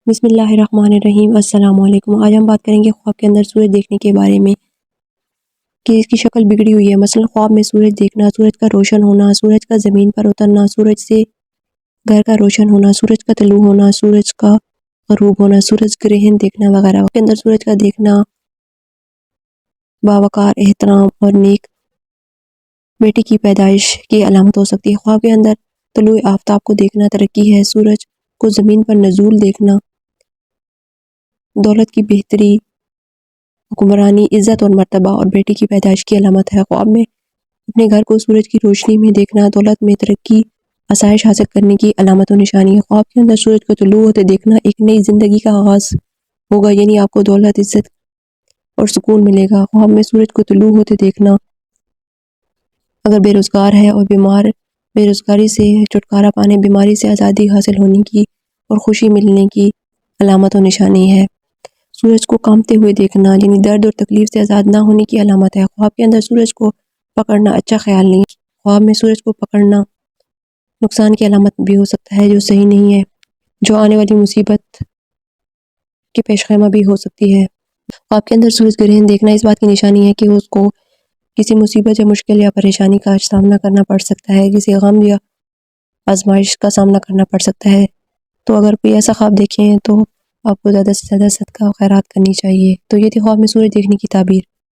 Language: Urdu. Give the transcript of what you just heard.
بسم اللہ الرحمن الرحیم۔ السلام علیکم۔ آج ہم بات کریں گے خواب کے اندر سورج دیکھنے کے بارے میں کہ اس کی شکل بگڑی ہوئی ہے۔ مثلا خواب میں سورج دیکھنا، سورج کا روشن ہونا، سورج کا زمین پر اترنا، سورج سے گھر کا روشن ہونا، سورج کا طلوع ہونا، سورج کا غروب ہونا، سورج گرہن دیکھنا وغیرہ کے اندر سورج کا دیکھنا باوقار، احترام اور نیک بیٹی کی پیدائش کی علامت ہو سکتی ہے۔ خواب کے اندر طلوع آفتاب کو دیکھنا ترقی ہے، سورج کو زمین پر نزول دیکھنا دولت کی بہتری، حکمرانی، عزت اور مرتبہ اور بیٹی کی پیدائش کی علامت ہے۔ خواب میں اپنے گھر کو سورج کی روشنی میں دیکھنا دولت میں ترقی، آسائش حاصل کرنے کی علامت و نشانی ہے۔ خواب کے اندر سورج کو طلوع ہوتے دیکھنا ایک نئی زندگی کا آغاز ہوگا، یعنی آپ کو دولت، عزت اور سکون ملے گا۔ خواب میں سورج کو طلوع ہوتے دیکھنا اگر بے روزگار ہے اور بیمار، بے روزگاری سے چھٹکارا پانے، بیماری سے آزادی حاصل ہونے کی اور خوشی ملنے کی علامت و نشانی ہے۔ سورج کو کانپتے ہوئے دیکھنا یعنی درد اور تکلیف سے آزاد نہ ہونے کی علامت ہے۔ خواب کے اندر سورج کو پکڑنا اچھا خیال نہیں۔ خواب میں سورج کو پکڑنا نقصان کی علامت بھی ہو سکتا ہے، جو صحیح نہیں ہے، جو آنے والی مصیبت کی پیش خیمہ بھی ہو سکتی ہے۔ خواب کے اندر سورج گرہن دیکھنا اس بات کی نشانی ہے کہ اس کو کسی مصیبت یا مشکل یا پریشانی کا سامنا کرنا پڑ سکتا ہے، کسی غم یا آزمائش کا سامنا کرنا پڑ سکتا ہے۔ تو اگر کوئی ایسا خواب دیکھیں تو آپ کو زیادہ سے زیادہ صدقہ و خیرات کرنی چاہیے۔ تو یہ تھی خواب میں سورج دیکھنے کی تعبیر۔